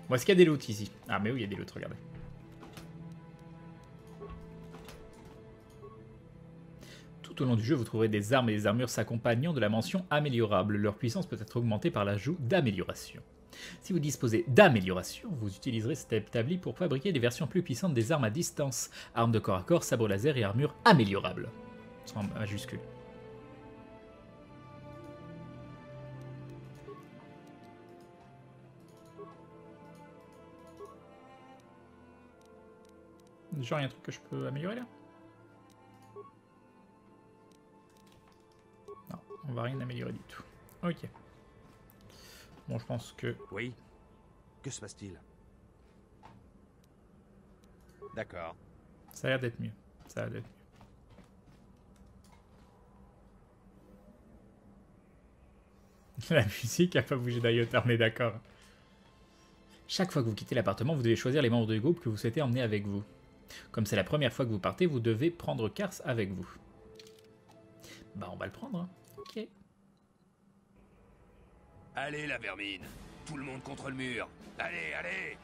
Bon, est-ce qu'il y a des loots ici? Ah, mais oui, il y a des loots, regardez. Tout au long du jeu, vous trouverez des armes et des armures s'accompagnant de la mention améliorable. Leur puissance peut être augmentée par l'ajout d'amélioration. Si vous disposez d'amélioration, vous utiliserez cette établi pour fabriquer des versions plus puissantes des armes à distance, armes de corps à corps, sabres laser et armures améliorables. En majuscule. Genre, il y a un truc que je peux améliorer là? Non, on va rien améliorer du tout. Ok. Bon, je pense que... Oui. Que se passe-t-il? D'accord. Ça a l'air d'être mieux. Ça a l'air d'être mieux. La musique a pas bougé d'iota, on est d'accord. Chaque fois que vous quittez l'appartement, vous devez choisir les membres du groupe que vous souhaitez emmener avec vous. Comme c'est la première fois que vous partez, vous devez prendre Kars avec vous. Bah, on va le prendre, hein. Ok. Allez, la vermine. Tout le monde contre le mur. Allez, allez.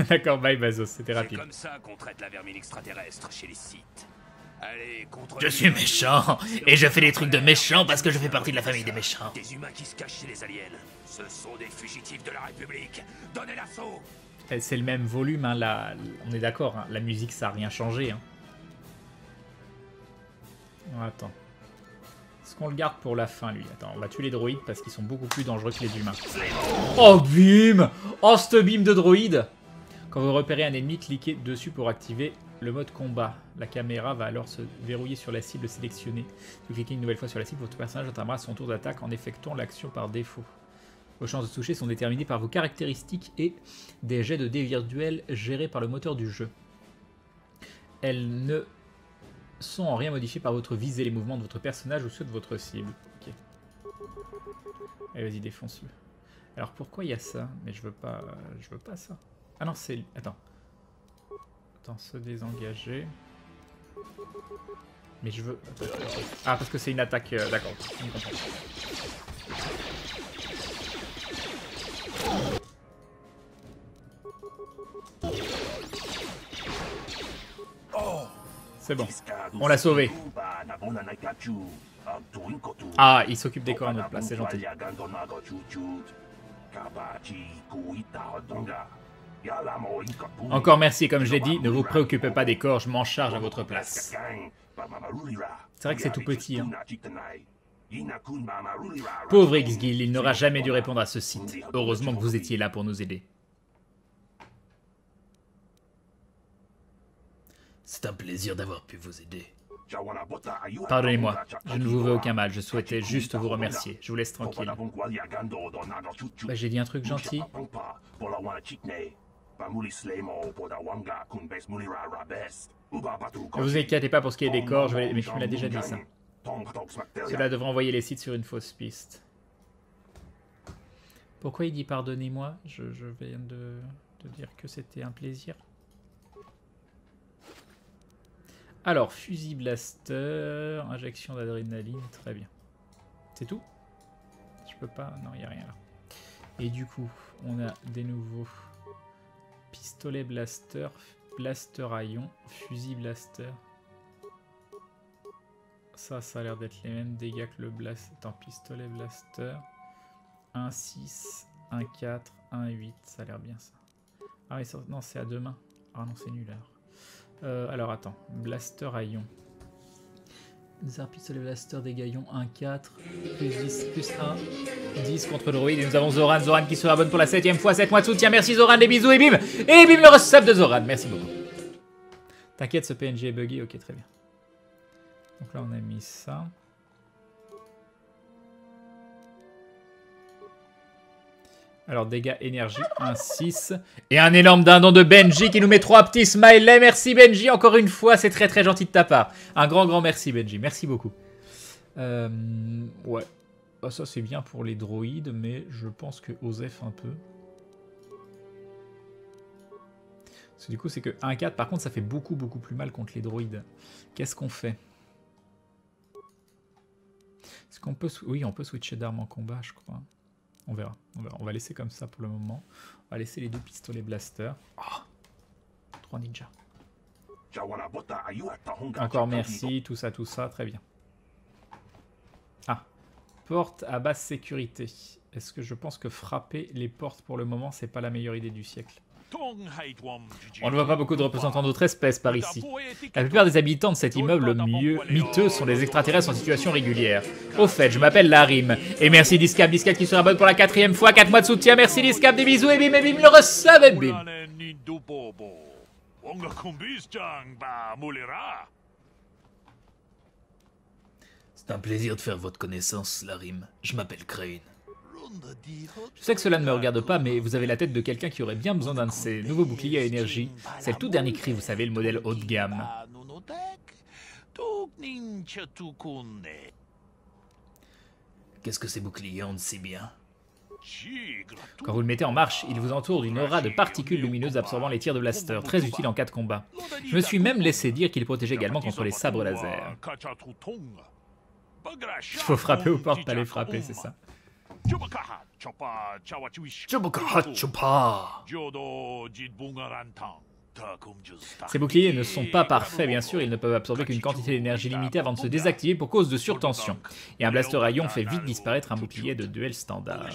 D'accord, bye Bazos, c'était C'est rapide. comme ça qu'on traite la vermine extraterrestre chez les Sith. Allez, contre Je suis méchant, et je fais des trucs de méchant parce que je fais partie de la famille des méchants. Des humains qui se cachent chez les aliens. Ce sont des fugitifs de la République. Donnez l'assaut. C'est le même volume, hein, on est d'accord, hein, la musique ça a rien changé. Hein. Oh, attends. Est-ce qu'on le garde pour la fin lui? Attends, on va tuer les droïdes parce qu'ils sont beaucoup plus dangereux que les humains. Oh bim! Oh ce bim de droïde! Quand vous repérez un ennemi, cliquez dessus pour activer le mode combat. La caméra va alors se verrouiller sur la cible sélectionnée. Si vous cliquez une nouvelle fois sur la cible, votre personnage entamera son tour d'attaque en effectuant l'action par défaut. Vos chances de toucher sont déterminées par vos caractéristiques et des jets de dés virtuels gérés par le moteur du jeu. Elles ne sont en rien modifiées par votre visée, les mouvements de votre personnage ou ceux de votre cible. Ok. Allez, vas-y, défonce-le. Alors pourquoi il y a ça? Mais je veux pas ça. Ah non, c'est... Attends. Attends, se désengager. Mais je veux... Ah, parce que c'est une attaque... D'accord. C'est bon. On l'a sauvé. Ah, il s'occupe des corps à notre place, c'est gentil. Encore merci, comme je l'ai dit, ne vous préoccupez pas des corps, je m'en charge à votre place. C'est vrai que c'est tout petit, hein. Pauvre X-Guild, il n'aura jamais dû répondre à ce site. Heureusement que vous étiez là pour nous aider. C'est un plaisir d'avoir pu vous aider. Pardonnez-moi, je ne vous veux aucun mal, je souhaitais juste vous remercier. Je vous laisse tranquille. Bah, j'ai dit un truc gentil. Ne vous inquiétez pas pour ce qui est des corps, mais tu me l'as déjà dit ça. Cela devrait envoyer les sites sur une fausse piste. Pourquoi il dit pardonnez-moi? Je viens de dire que c'était un plaisir. Alors, fusil blaster, injection d'adrénaline, très bien. C'est tout? Je peux pas... Non, il n'y a rien là. Et du coup, on a des nouveaux pistolet blaster, blaster à ion, fusil blaster. Ça a l'air d'être les mêmes dégâts que le blaster. Attends, pistolet blaster. 1,6, 1,4, 1,8, ça a l'air bien ça. Ah oui, ça, non, c'est à deux mains. Ah non, c'est nul alors. Alors attends, blaster à ion. Pistolet blaster dégâts ion 1,4, plus 10, plus 1, 10 contre le droïde. Et nous avons Zoran, Zoran qui se abonne pour la 7ème fois, 7 mois de soutien. Merci Zoran, des bisous et bim! Et bim le resub de Zoran, merci beaucoup. T'inquiète, ce PNG est buggy, ok très bien. Donc là on a mis ça. Alors dégâts énergie 1,6. Et un énorme dindon de Benji qui nous met 3 petits smileys. Merci Benji encore une fois, c'est très très gentil de ta part. Un grand merci Benji, merci beaucoup. Ouais, bah, ça c'est bien pour les droïdes, mais je pense que Osef un peu. Parce que du coup, c'est que 1-4. Par contre, ça fait beaucoup plus mal contre les droïdes. Qu'est-ce qu'on fait? Est-ce qu'on peut... Oui, on peut switcher d'armes en combat, je crois. On verra. On va laisser comme ça pour le moment. On va laisser les 2 pistolets blaster. Oh, 3 ninjas. Encore merci, tout ça, très bien. Ah, porte à basse sécurité. Est-ce que je pense que frapper les portes pour le moment, c'est pas la meilleure idée du siècle? On ne voit pas beaucoup de représentants d'autres espèces par ici. La plupart des habitants de cet immeuble miteux sont des extraterrestres en situation régulière. Au fait, je m'appelle Larim. Et merci Discap qui se rabonne pour la 4e fois. 4 mois de soutien, merci Discap, des bisous et bim, le recevez, bim. C'est un plaisir de faire votre connaissance, Larim. Je m'appelle Crane. Je sais que cela ne me regarde pas, mais vous avez la tête de quelqu'un qui aurait bien besoin d'un de ces nouveaux boucliers à énergie. C'est le tout dernier cri, vous savez, le modèle haut de gamme. Qu'est-ce que ces boucliers ont de si bien? Quand vous le mettez en marche, il vous entoure d'une aura de particules lumineuses absorbant les tirs de blaster, très utile en cas de combat. Je me suis même laissé dire qu'il protège également contre les sabres laser. Il faut frapper aux portes, pas les frapper, c'est ça. Ces boucliers ne sont pas parfaits, bien sûr, ils ne peuvent absorber qu'une quantité d'énergie limitée avant de se désactiver pour cause de surtension. Et un blaster à ion fait vite disparaître un bouclier de duel standard.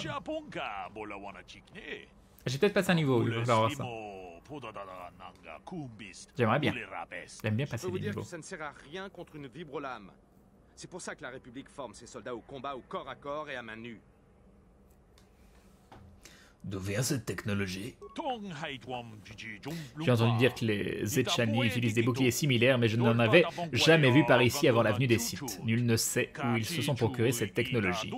J'ai peut-être passé un niveau, il va falloir voir ça. J'aimerais bien. J'aime bien passer des niveaux. Ça ne sert à rien contre une vibrolame. C'est pour ça que la République forme ses soldats au combat au corps à corps et à main nue. D'où vient cette technologie? J'ai entendu dire que les Zetchani utilisent des boucliers similaires, mais je n'en avais jamais vu par ici avant la venue des Sith. Nul ne sait où ils se sont procurés cette technologie.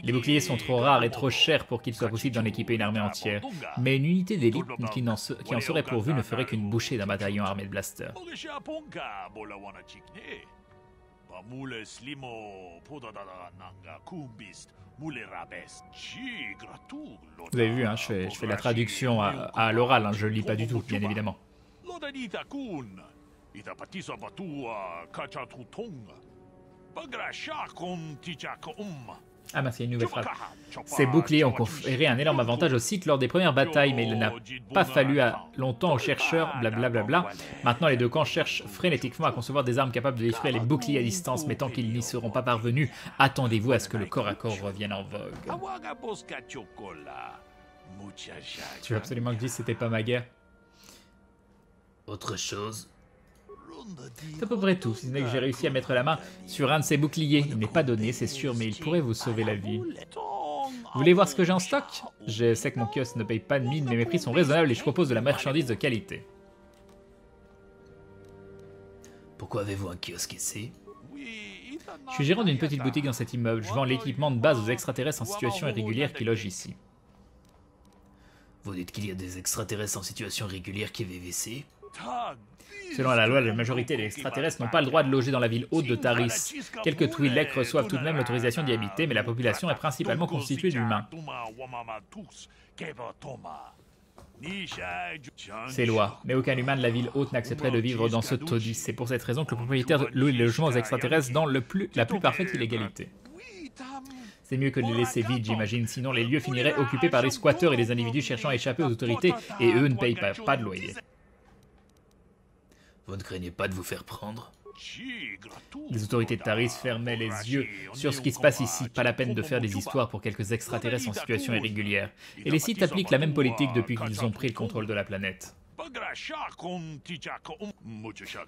Les boucliers sont trop rares et trop chers pour qu'il soit possible d'en équiper une armée entière, mais une unité d'élite qui en serait pourvue ne ferait qu'une bouchée d'un bataillon armé de blasters. Vous avez vu, hein, je fais la traduction à l'oral, hein, je ne lis pas du tout, bien évidemment. Ah mince, il y a une nouvelle phrase. Ces boucliers ont conféré un énorme avantage au Sith lors des premières batailles, mais il n'a pas fallu longtemps aux chercheurs, blablabla. Maintenant, les deux camps cherchent frénétiquement à concevoir des armes capables de détruire les boucliers à distance, mais tant qu'ils n'y seront pas parvenus, attendez-vous à ce que le corps à corps revienne en vogue. Tu veux absolument que je dise c'était pas ma guerre? Autre chose? C'est à peu près tout, si ce n'est que j'ai réussi à mettre la main sur un de ces boucliers. Il n'est pas donné, c'est sûr, mais il pourrait vous sauver la vie. Vous voulez voir ce que j'ai en stock? Je sais que mon kiosque ne paye pas de mine, mais mes prix sont raisonnables et je propose de la marchandise de qualité. Pourquoi avez-vous un kiosque ici? Je suis gérant d'une petite boutique dans cet immeuble. Je vends l'équipement de base aux extraterrestres en situation irrégulière qui logent ici. Vous dites qu'il y a des extraterrestres en situation irrégulière qui vivent ici? Selon la loi, la majorité des extraterrestres n'ont pas le droit de loger dans la ville haute de Taris. Quelques Twi'leks reçoivent tout de même l'autorisation d'y habiter, mais la population est principalement constituée d'humains. C'est loi, mais aucun humain de la ville haute n'accepterait de vivre dans ce taudis. C'est pour cette raison que le propriétaire loue les logements aux extraterrestres dans la plus parfaite illégalité. C'est mieux que de les laisser vides, j'imagine, sinon les lieux finiraient occupés par des squatteurs et des individus cherchant à échapper aux autorités, et eux ne payent pas de loyer. Vous ne craignez pas de vous faire prendre? Les autorités de Taris fermaient les yeux sur ce qui se passe ici. Pas la peine de faire des histoires pour quelques extraterrestres en situation irrégulière. Et les Sith appliquent la même politique depuis qu'ils ont pris le contrôle de la planète.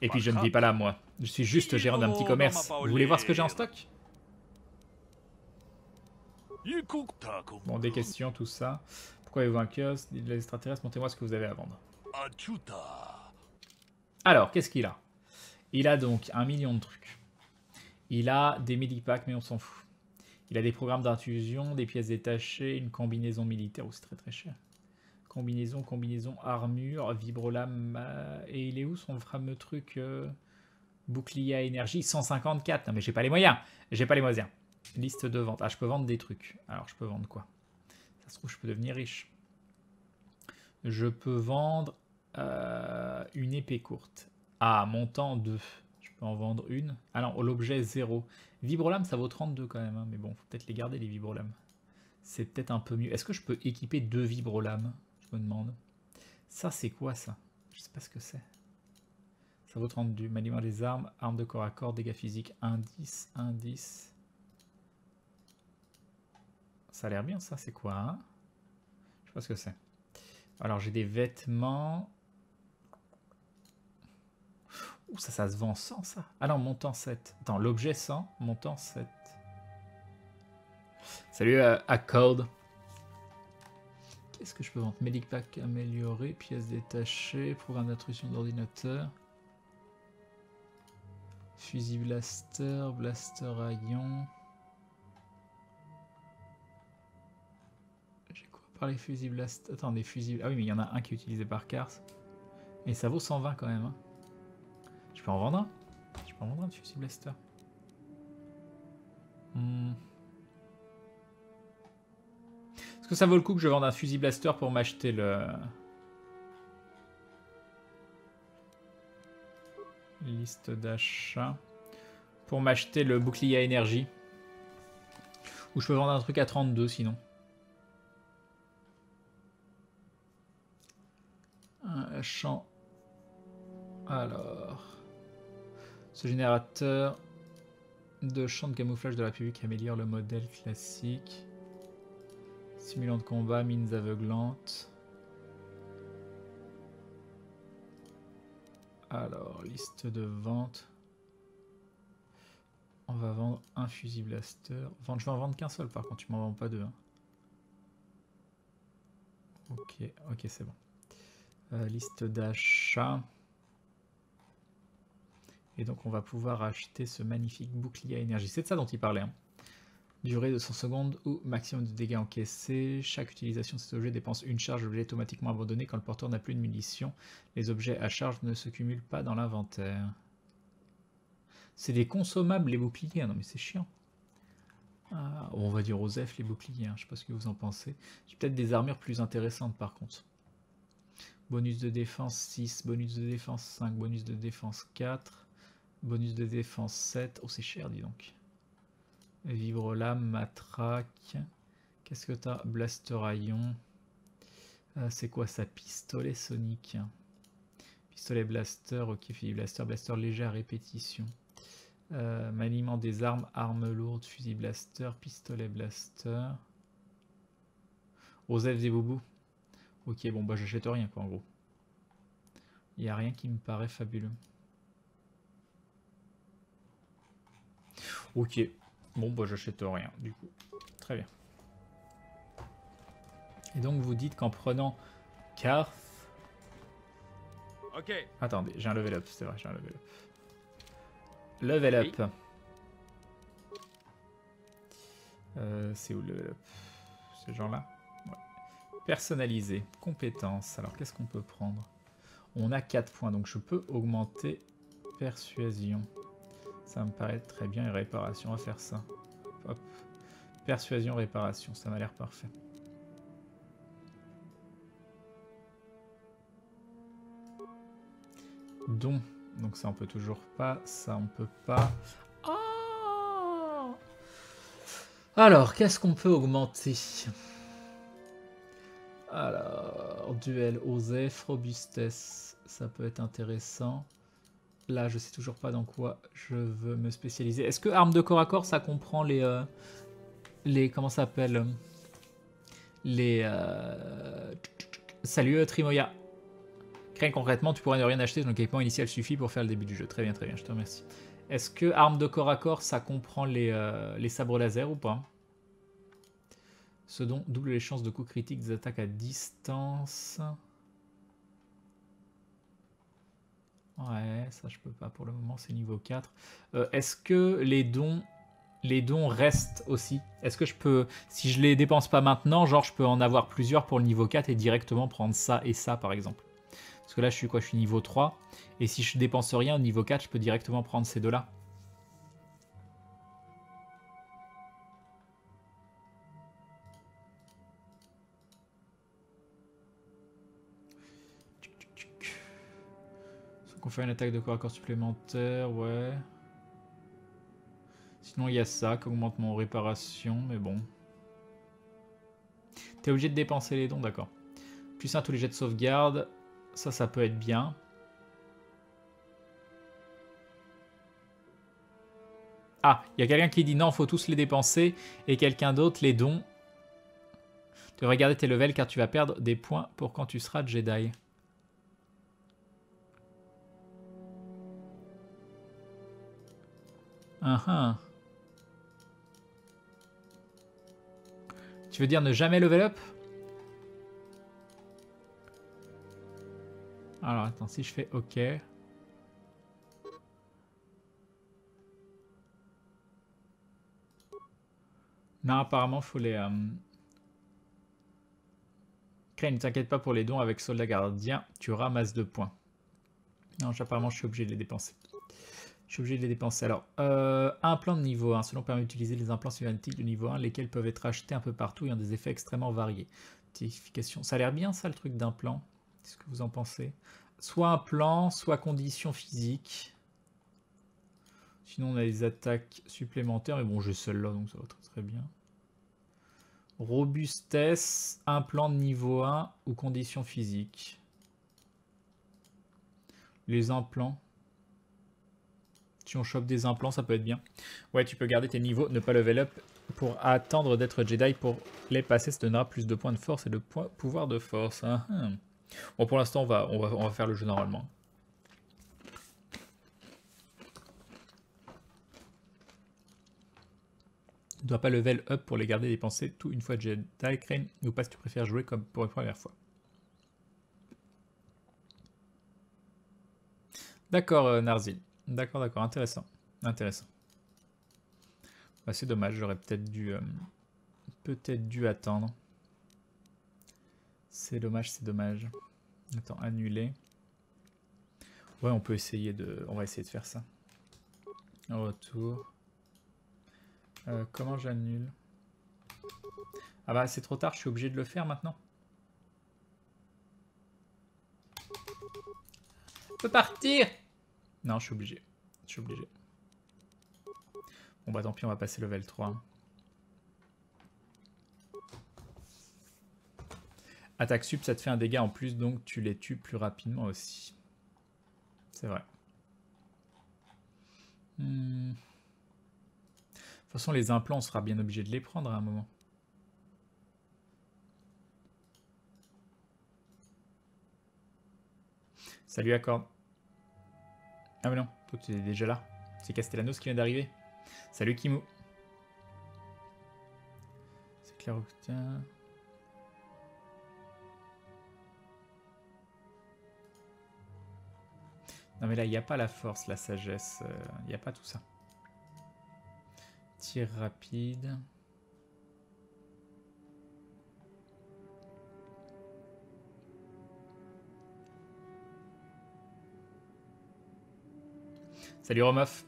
Et puis je ne vis pas là, moi. Je suis juste gérant d'un petit commerce. Vous voulez voir ce que j'ai en stock? Bon, des questions, tout ça. Pourquoi avez-vous un kiosque? Les extraterrestres, montrez-moi ce que vous avez à vendre. Alors, qu'est-ce qu'il a? Il a donc 1 million de trucs. Il a des medipacks, mais on s'en fout. Il a des programmes d'infusion, des pièces détachées, une combinaison militaire, c'est très très cher. Combinaison, armure, vibrolame, et il est où son fameux truc Bouclier à énergie, 154. Non mais j'ai pas les moyens. J'ai pas les moyens. Liste de vente. Ah, je peux vendre des trucs. Alors, je peux vendre quoi? Ça se trouve, je peux devenir riche. Je peux vendre une épée courte. Ah, montant 2. Je peux en vendre une. Ah non, l'objet 0. Vibrolame, ça vaut 32 quand même. Hein. Mais bon, faut peut-être les garder, les vibrolames. C'est peut-être un peu mieux. Est-ce que je peux équiper 2 vibrolames? Je me demande. Ça, c'est quoi, ça? Je sais pas ce que c'est. Ça vaut 32. Maniement des armes, armes de corps à corps, dégâts physiques, 1-10, 1-10. Ça a l'air bien, ça. C'est quoi, hein? Je sais pas ce que c'est. Alors, j'ai des vêtements. Ouh, ça se vend 100, ça. Ah non, montant 7. Attends, l'objet 100, montant 7. Salut à Code. Qu'est-ce que je peux vendre? Medic pack amélioré, pièces détachées, programme d'intrusion d'ordinateur. Fusil blaster, blaster à ion. J'ai quoi par les fusils blaster? Attends, des fusils... Ah oui, mais il y en a un qui est utilisé par Cars. Et ça vaut 120 quand même. Hein. Je peux en vendre un? Je peux en vendre un de fusil blaster. Est-ce que ça vaut le coup que je vende un fusil blaster pour m'acheter le... Liste d'achat. Pour m'acheter le bouclier à énergie. Ou je peux vendre un truc à 32 sinon. Un champ. Alors... Ce générateur de champ de camouflage de la République améliore le modèle classique. Simulant de combat, mines aveuglantes. Alors, liste de vente. On va vendre un fusil blaster. Je vais en vendre qu'un seul par contre, tu m'en vends pas deux. Hein. Ok, c'est bon. Liste d'achat. Et donc on va pouvoir acheter ce magnifique bouclier à énergie. C'est de ça dont il parlait. Hein. Durée de 100 secondes ou maximum de dégâts encaissés. Chaque utilisation de cet objet dépense une charge d'objet automatiquement abandonné quand le porteur n'a plus de munitions. Les objets à charge ne se cumulent pas dans l'inventaire. C'est des consommables les boucliers. Non mais c'est chiant. Ah, on va dire aux F les boucliers. Hein. Je sais pas ce que vous en pensez. J'ai peut-être des armures plus intéressantes par contre. Bonus de défense 6. Bonus de défense 5. Bonus de défense 4. Bonus de défense 7. Oh c'est cher dis donc. Vibrolame, matraque. Qu'est-ce que t'as? Blaster à ion. C'est quoi ça? Pistolet sonique. Pistolet blaster, ok, fusil blaster, blaster léger à répétition. Maniement des armes, armes lourdes, fusil blaster, pistolet blaster. Osef des boubous. Ok, bon bah j'achète rien quoi en gros. Il n'y a rien qui me paraît fabuleux. Ok. Bon, bah j'achète rien, du coup. Très bien. Et donc, vous dites qu'en prenant Karth... Ok. Attendez, j'ai un level up, c'est vrai, j'ai un level up. Level up. Oui. C'est où le level up? Ce genre-là? Ouais. Personnalisé. Compétences. Alors, qu'est-ce qu'on peut prendre? On a 4 points, donc je peux augmenter persuasion. Ça me paraît très bien, et réparation, on va faire ça. Hop. Persuasion, réparation, ça m'a l'air parfait. Donc ça on peut toujours pas, ça on peut pas. Oh alors, qu'est-ce qu'on peut augmenter? Alors, duel, osef, robustesse, ça peut être intéressant. Là, je sais toujours pas dans quoi je veux me spécialiser. Est-ce que armes de corps à corps, ça comprend les comment ça s'appelle? Les... Salut Trimoya. Rien concrètement, tu pourrais ne rien acheter, donc l'équipement initial suffit pour faire le début du jeu. Très bien, je te remercie. Est-ce que armes de corps à corps, ça comprend les sabres laser ou pas? Ce dont double les chances de coups critiques des attaques à distance. Ouais, ça je peux pas pour le moment, c'est niveau 4. Est-ce que les dons restent aussi? Est-ce que je peux, si je les dépense pas maintenant, genre je peux en avoir plusieurs pour le niveau 4 et directement prendre ça et ça par exemple? Parce que là, je suis quoi? Je suis niveau 3. Et si je dépense rien au niveau 4, je peux directement prendre ces deux-là. Qu'on fait une attaque de corps à corps supplémentaire, ouais. Sinon, il y a ça qui augmente mon réparation, mais bon. T'es obligé de dépenser les dons, d'accord. Plus 1 tous les jets de sauvegarde. Ça peut être bien. Ah, il y a quelqu'un qui dit non, faut tous les dépenser. Et quelqu'un d'autre, les dons. Tu devrais garder tes levels car tu vas perdre des points pour quand tu seras Jedi. Tu veux dire ne jamais level up? Alors attends, si je fais OK. Non, apparemment, faut les... Crane, ne t'inquiète pas pour les dons avec soldat gardien, tu ramasses 2 points. Non, apparemment, je suis obligé de les dépenser. Je suis obligé de les dépenser. Alors, implant de niveau 1. Selon permet d'utiliser les implants cybernétiques de niveau 1, lesquels peuvent être achetés un peu partout et ont des effets extrêmement variés. Notification. Ça a l'air bien, ça, le truc d'implant. Qu'est-ce que vous en pensez? Soit implant, soit condition physique. Sinon, on a des attaques supplémentaires. Mais bon, j'ai celle-là, donc ça va très très bien. Robustesse, implant de niveau 1 ou condition physique. Les implants. Si on chope des implants, ça peut être bien. Ouais, tu peux garder tes niveaux, ne pas level up pour attendre d'être Jedi. Pour les passer, ça donnera plus de points de force et de pouvoir de force. Bon, pour l'instant, on va faire le jeu normalement. Tu ne dois pas level up pour les garder dépensés tout une fois Jedi. Crane, ou pas si tu préfères jouer comme pour la première fois. D'accord, Narzil. D'accord, d'accord, intéressant. Intéressant. Bah, c'est dommage, j'aurais peut-être dû attendre. C'est dommage, c'est dommage. Attends, annuler. Ouais, on peut essayer de... On va essayer de faire ça. Retour. Comment j'annule? Ah bah, c'est trop tard, je suis obligé de le faire maintenant. Je peux partir! Non, je suis obligé. Je suis obligé. Bon bah tant pis, on va passer level 3. Attaque sup, ça te fait un dégât en plus, donc tu les tues plus rapidement aussi. C'est vrai. De toute façon, les implants, on sera bien obligé de les prendre à un moment. Salut, Accord. Ah mais non, toi tu es déjà là. C'est Castellanos qui vient d'arriver. Salut Kimou. C'est clair. Non mais là, il n'y a pas la force, la sagesse. Il n'y a pas tout ça. Tir rapide. Salut Romoff.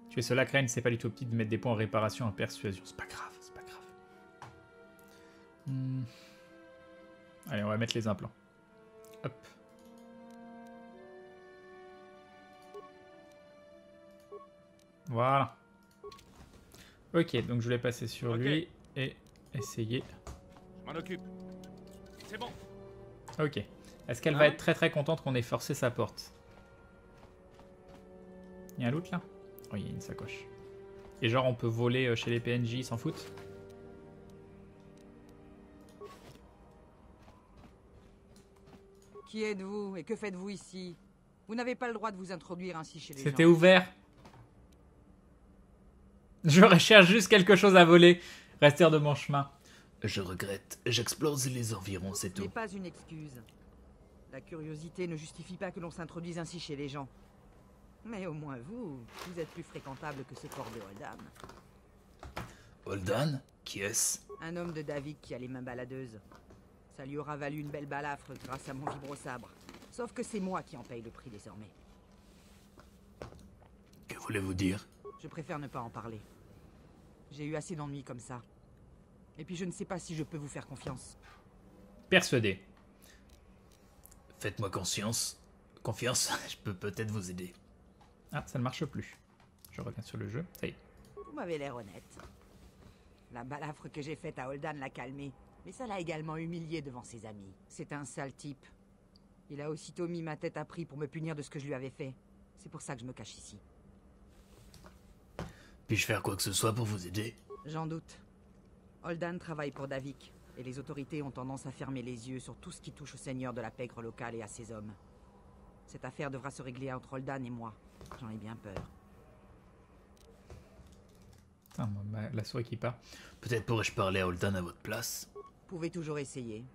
Tu es seul à Crane, c'est pas du tout petit de mettre des points en réparation en persuasion. C'est pas grave, c'est pas grave. Allez, on va mettre les implants. Hop. Voilà. Ok, donc je voulais passer sur lui et essayer. Je m'en occupe. C'est bon. Ok. Est-ce qu'elle va être très très contente qu'on ait forcé sa porte? Il y a un loot là? Oh, il y a une sacoche. Et genre on peut voler chez les PNJ, ils s'en foutent? Qui êtes-vous et que faites-vous ici? Vous n'avez pas le droit de vous introduire ainsi chez les gens. C'était ouvert. Je recherche juste quelque chose à voler. Restez hors de mon chemin. Je regrette, j'explore les environs, c'est Ce n'est tout. pas une excuse. La curiosité ne justifie pas que l'on s'introduise ainsi chez les gens. Mais au moins vous êtes plus fréquentable que ce corps de Holdan. Holdan? Qui est-ce? Un homme de David qui a les mains baladeuses. Ça lui aura valu une belle balafre grâce à mon vibro-sabre. Sauf que c'est moi qui en paye le prix désormais. Que voulez-vous dire? Je préfère ne pas en parler. J'ai eu assez d'ennuis comme ça. Et puis je ne sais pas si je peux vous faire confiance. Persuadé. Faites-moi confiance. Confiance, je peux peut-être vous aider. Ah, ça ne marche plus. Je reviens sur le jeu. Ça y est. Vous m'avez l'air honnête. La balafre que j'ai faite à Holdan l'a calmé, mais ça l'a également humilié devant ses amis. C'est un sale type. Il a aussitôt mis ma tête à prix pour me punir de ce que je lui avais fait. C'est pour ça que je me cache ici. Puis-je faire quoi que ce soit pour vous aider? J'en doute. Holdan travaille pour Davik, et les autorités ont tendance à fermer les yeux sur tout ce qui touche au seigneur de la pègre locale et à ses hommes. Cette affaire devra se régler entre Holdan et moi. J'en ai bien peur. Putain, la souris qui part. Peut-être pourrais-je parler à Holdan à votre place? Vous pouvez toujours essayer.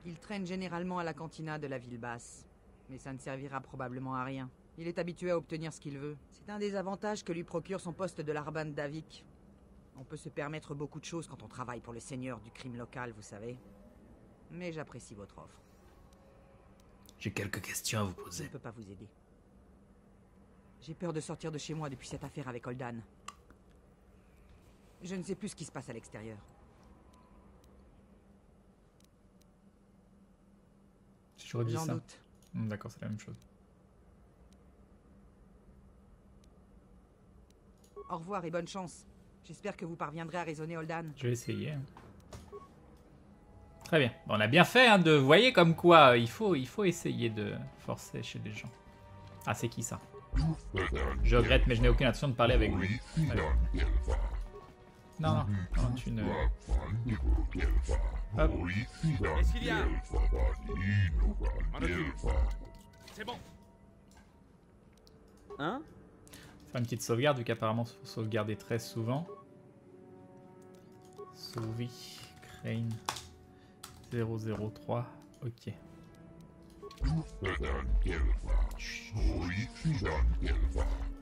Il traîne généralement à la cantina de la ville basse. Mais ça ne servira probablement à rien. Il est habitué à obtenir ce qu'il veut. C'est un des avantages que lui procure son poste de Larban Davik. On peut se permettre beaucoup de choses quand on travaille pour le seigneur du crime local, vous savez. Mais j'apprécie votre offre. J'ai quelques questions à vous Je ne poser. peux pas vous aider. J'ai peur de sortir de chez moi depuis cette affaire avec Holdan. Je ne sais plus ce qui se passe à l'extérieur. Je redis J'en ça. doute. D'accord, c'est la même chose. Au revoir et bonne chance. J'espère que vous parviendrez à raisonner Holdan. Je vais essayer. Hein. Très bien. Bon, on a bien fait, hein, de... Vous voyez comme quoi, il faut essayer de forcer chez les gens. Ah, c'est qui ça? Je regrette, mais je n'ai aucune intention de parler avec vous. Allez. Non, tu ne... Hop. Cecilia, m'en occupe. C'est bon. Hein? Faire une petite sauvegarde, vu qu'apparemment il faut sauvegarder très souvent. Sauver, Crane 003, ok.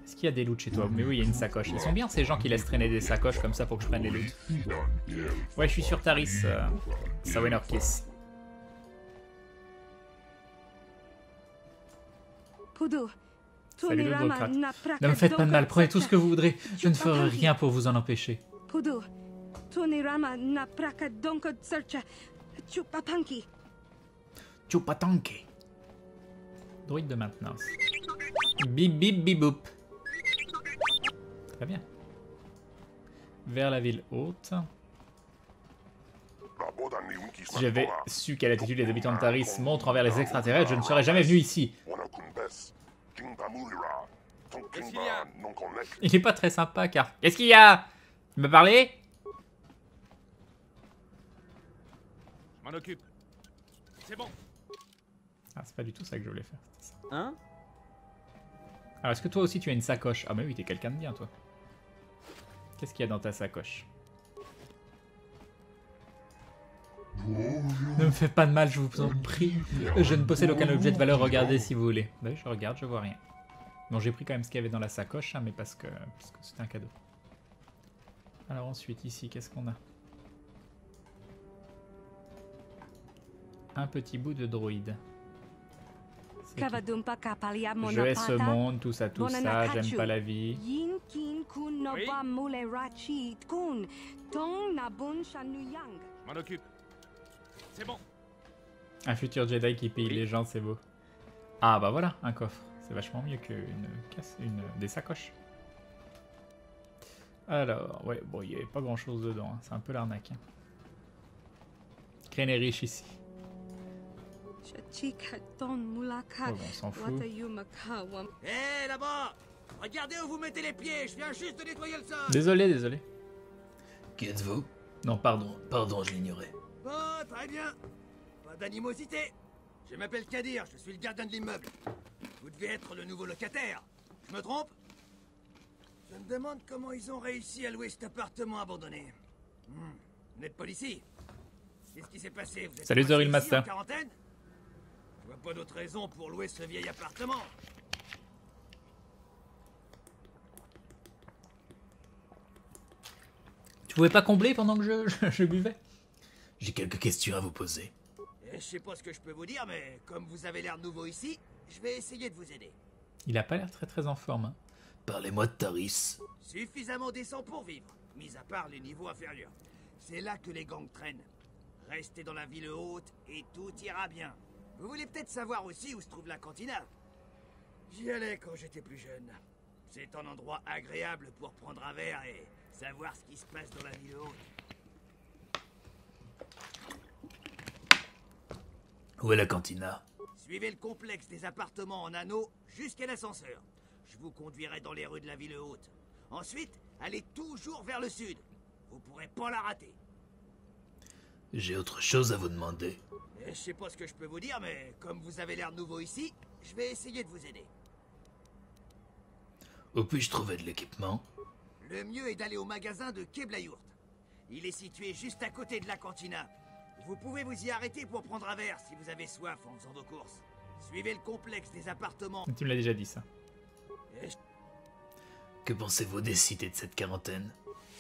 Est-ce qu'il y a des loots chez toi? Mais oui, il y a une sacoche. Ils sont bien ces gens qui laissent traîner des sacoches comme ça pour que je prenne les loots. Ouais, je suis sur Taris, Sawenorkis. Salut l'Autocrate. Ne me faites pas de mal, prenez tout ce que vous voudrez. Je ne ferai rien pour vous en empêcher. Chupatanke. Druide de maintenance. Bip bip bip boop. Très bien. Vers la ville haute. Si j'avais su quelle attitude les habitants de Taris montrent envers les extraterrestres, je ne serais jamais venu ici. Cecilia, Il est pas très sympa car... Qu'est-ce qu'il y a? Tu me parlais? je m'en occupe. C'est bon. Ah, c'est pas du tout ça que je voulais faire. Ça. Hein? Alors, est-ce que toi aussi tu as une sacoche? Ah, mais oui, t'es quelqu'un de bien, toi. Qu'est-ce qu'il y a dans ta sacoche? Ne me faites pas de mal, je vous en prie. Je ne possède aucun objet de valeur, regardez si vous voulez. Bah oui, je regarde, je vois rien. Bon, j'ai pris quand même ce qu'il y avait dans la sacoche, hein, mais parce que c'était un cadeau. Alors ensuite, ici, qu'est-ce qu'on a? Un petit bout de droïde. C'est qui? Je hais ce monde, tout ça, j'aime pas la vie. Je m'en occupe. C'est bon. Un futur Jedi qui pille les gens, c'est beau. Ah bah voilà, un coffre. C'est vachement mieux des sacoches. Alors, ouais, bon, il n'y avait pas grand chose dedans, hein. C'est un peu l'arnaque. Hein. Crane est riche ici. Oh, bon, on s'en fout. Hé, là-bas! Regardez où vous mettez les pieds, je viens juste de nettoyer le sol! Désolé. Qui êtes-vous? Non, pardon, je l'ignorais. Bon, très bien. Pas d'animosité. Je m'appelle Kadir, je suis le gardien de l'immeuble. Vous devez être le nouveau locataire. Je me trompe? Je me demande comment ils ont réussi à louer cet appartement abandonné. Vous n'êtes pas d'ici? Qu'est-ce qui s'est passé? Vous êtes Salut, coincé Zoril ici Master. en quarantaine? Je vois pas d'autre raison pour louer ce vieil appartement. Tu pouvais pas combler pendant que je buvais? J'ai quelques questions à vous poser. Je sais pas ce que je peux vous dire, mais comme vous avez l'air nouveau ici, je vais essayer de vous aider. Il a pas l'air très en forme. Hein. Parlez-moi de Taris. Suffisamment décent pour vivre, mis à part les niveaux inférieurs. C'est là que les gangs traînent. Restez dans la ville haute et tout ira bien. Vous voulez peut-être savoir aussi où se trouve la cantina? J'y allais quand j'étais plus jeune. C'est un endroit agréable pour prendre un verre et savoir ce qui se passe dans la ville haute. Où est la cantina? Suivez le complexe des appartements en anneau jusqu'à l'ascenseur. Je vous conduirai dans les rues de la ville haute. Ensuite, allez toujours vers le sud. Vous pourrez pas la rater. J'ai autre chose à vous demander. Et je sais pas ce que je peux vous dire, mais comme vous avez l'air nouveau ici, je vais essayer de vous aider. Où puis-je trouver de l'équipement? Le mieux est d'aller au magasin de Keblayourt. Il est situé juste à côté de la cantina. Vous pouvez vous y arrêter pour prendre un verre si vous avez soif en faisant vos courses. Suivez le complexe des appartements. Tu me l'as déjà dit ça. Et Que pensez-vous des cités de cette quarantaine?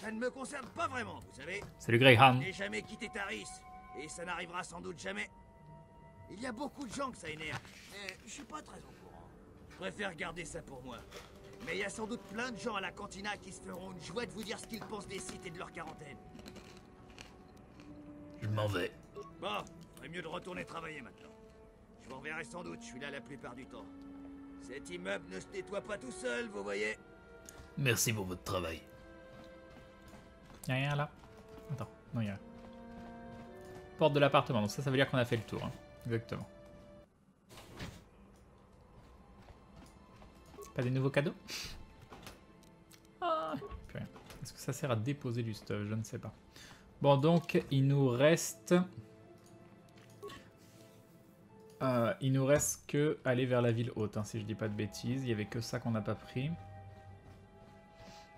ça ne me concerne pas vraiment, vous savez. Salut Je Greyhound. n'ai jamais quitté Taris, et ça n'arrivera sans doute jamais. Il y a beaucoup de gens que ça énerve, mais je suis pas très au courant. Je préfère garder ça pour moi. Mais il y a sans doute plein de gens à la cantina qui se feront une joie de vous dire ce qu'ils pensent des sites et de leur quarantaine. Je m'en vais. Bon, ferait mieux de retourner travailler maintenant. Je vous reverrai sans doute, je suis là la plupart du temps. Cet immeuble ne se nettoie pas tout seul, vous voyez. Merci pour votre travail. Y'a rien là? Attends, non y'a rien. Porte de l'appartement, donc ça veut dire qu'on a fait le tour. Hein. Exactement. Pas des nouveaux cadeaux? Ah, plus rien. Est-ce que ça sert à déposer du stuff? Je ne sais pas. Bon, donc il nous reste... il nous reste que aller vers la ville haute, hein, si je dis pas de bêtises. Il y avait que ça qu'on n'a pas pris.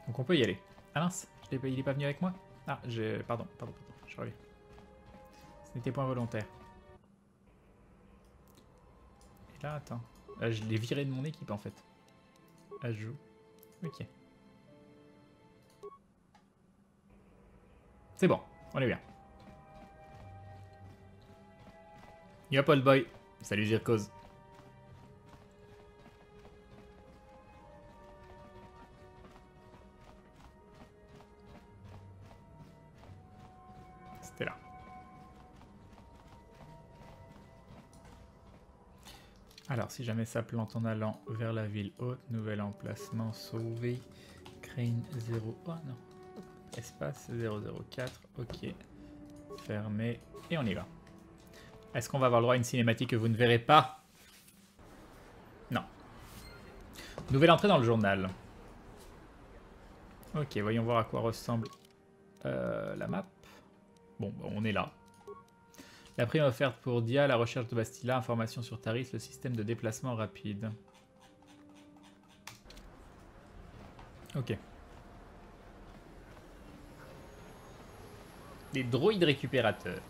Donc on peut y aller. Ah mince, il est pas venu avec moi? Ah, pardon, je reviens. Ce n'était pas involontaire. Et là, attends. Je l'ai viré de mon équipe en fait. Ajout. Ok. C'est bon, on est bien. Yop, old boy. Salut Zircos. C'était là. Alors, si jamais ça plante en allant vers la ville haute, nouvel emplacement sauvé. Crane 0. Oh non. Espace 004. Ok. Fermé. Et on y va. Est-ce qu'on va avoir le droit à une cinématique que vous ne verrez pas? Non. Nouvelle entrée dans le journal. Ok, voyons voir à quoi ressemble la map. Bon, on est là. La prime offerte pour Dia, la recherche de Bastilla, information sur Taris, le système de déplacement rapide. Ok. Des droïdes récupérateurs.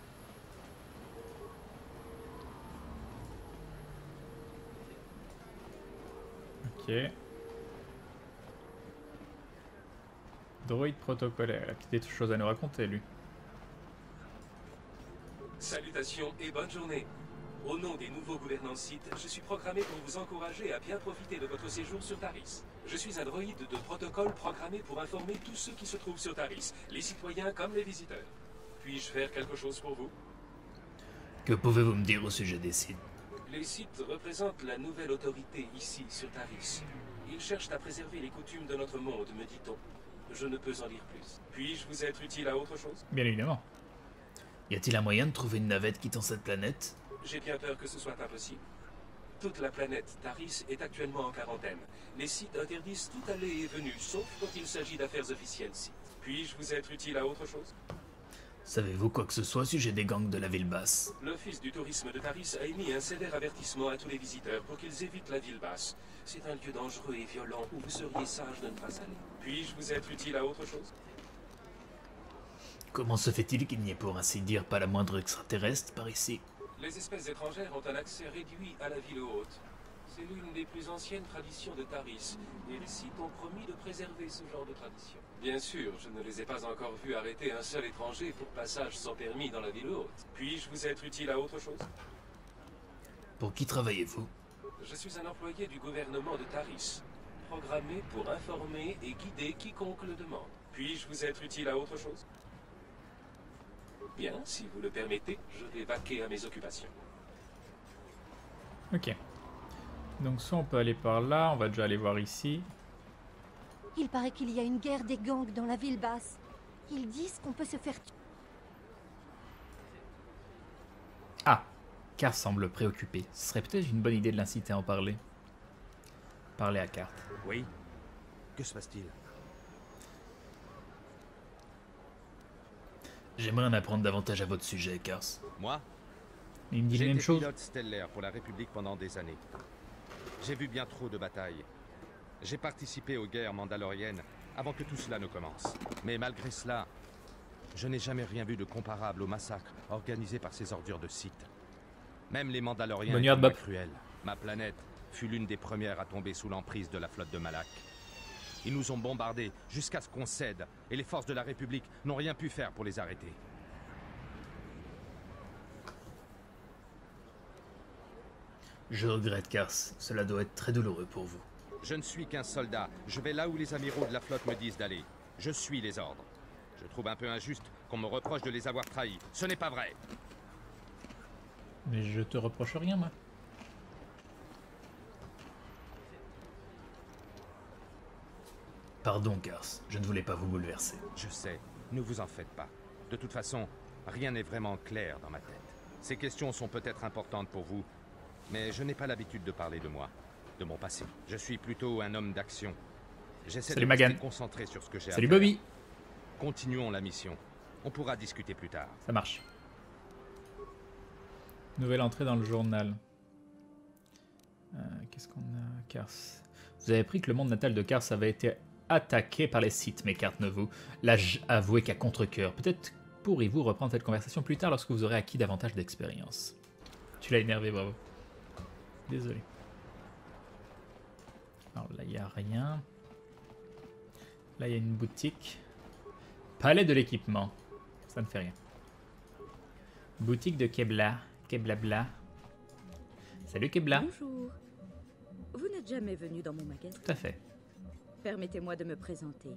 Ok. Droïde protocolaire. Il a peut-être des choses à nous raconter, lui. Salutations et bonne journée. Au nom des nouveaux gouvernants sites, je suis programmé pour vous encourager à bien profiter de votre séjour sur Taris. Je suis un droïde de protocole programmé pour informer tous ceux qui se trouvent sur Taris, les citoyens comme les visiteurs. Puis-je faire quelque chose pour vous? Que pouvez-vous me dire au sujet des sites? Les sites représentent la nouvelle autorité ici, sur Taris. Ils cherchent à préserver les coutumes de notre monde, me dit-on. Je ne peux en dire plus. Puis-je vous être utile à autre chose? Bien évidemment. Y a-t-il un moyen de trouver une navette quittant cette planète? J'ai bien peur que ce soit impossible. Toute la planète Taris est actuellement en quarantaine. Les sites interdisent tout aller et venue, sauf quand il s'agit d'affaires officielles sites. Puis-je vous être utile à autre chose? Savez-vous quoi que ce soit au sujet des gangs de la ville basse? L'Office du tourisme de Taris a émis un sévère avertissement à tous les visiteurs pour qu'ils évitent la ville basse. C'est un lieu dangereux et violent où vous seriez sage de ne pas aller. Puis-je vous être utile à autre chose? Comment se fait-il qu'il n'y ait pour ainsi dire pas la moindre extraterrestre par ici? Les espèces étrangères ont un accès réduit à la ville haute. C'est l'une des plus anciennes traditions de Taris, et les Sith ont promis de préserver ce genre de tradition. Bien sûr, je ne les ai pas encore vus arrêter un seul étranger pour passage sans permis dans la ville haute. Puis-je vous être utile à autre chose? Pour qui travaillez-vous? Je suis un employé du gouvernement de Taris, programmé pour informer et guider quiconque le demande. Puis-je vous être utile à autre chose? Bien, si vous le permettez, je vais vaquer à mes occupations. Ok. Donc soit on peut aller par là, on va déjà aller voir ici. Il paraît qu'il y a une guerre des gangs dans la ville basse. Ils disent qu'on peut se faire tuer. Ah, Car semble préoccupé. Ce serait peut-être une bonne idée de l'inciter à en parler. Parler à Carte. Oui. Que se passe-t-il? J'aimerais en apprendre davantage à votre sujet, Kars. Moi? Il me dit J'ai la même été chose. pilote stellaire pour la République pendant des années. J'ai vu bien trop de batailles. J'ai participé aux guerres mandaloriennes avant que tout cela ne commence. Mais malgré cela, je n'ai jamais rien vu de comparable au massacre organisé par ces ordures de Sith. Même les Mandaloriens Bonne nuit, étaient moins Bob. cruels. Ma planète fut l'une des premières à tomber sous l'emprise de la flotte de Malak. Ils nous ont bombardés jusqu'à ce qu'on cède, et les forces de la République n'ont rien pu faire pour les arrêter. Je regrette, Kars. Cela doit être très douloureux pour vous. Je ne suis qu'un soldat. Je vais là où les amiraux de la flotte me disent d'aller. Je suis les ordres. Je trouve un peu injuste qu'on me reproche de les avoir trahis. Ce n'est pas vrai. Mais je te reproche rien, moi. Pardon, Kars. Je ne voulais pas vous bouleverser. Je sais, ne vous en faites pas. De toute façon, rien n'est vraiment clair dans ma tête. Ces questions sont peut-être importantes pour vous, mais je n'ai pas l'habitude de parler de moi, de mon passé. Je suis plutôt un homme d'action. J'essaie de Salut, rester Magan. concentré sur ce que j'ai à Salut faire. Bobby. Continuons la mission. On pourra discuter plus tard. Ça marche. Nouvelle entrée dans le journal. Qu'est-ce qu'on a? Kars. Vous avez appris que le monde natal de Kars avait été attaqué par les Sith, mais Carte ne vous l'a avoué qu'à contre-cœur. Peut-être pourrez-vous reprendre cette conversation plus tard lorsque vous aurez acquis davantage d'expérience. Tu l'as énervé, bravo. Désolé. Alors là, il n'y a rien. Là, il y a une boutique. Palais de l'équipement. Ça ne fait rien. Boutique de Kebla. Keblabla. Salut Kebla. Bonjour. Vous n'êtes jamais venu dans mon magasin. Tout à fait. Permettez-moi de me présenter.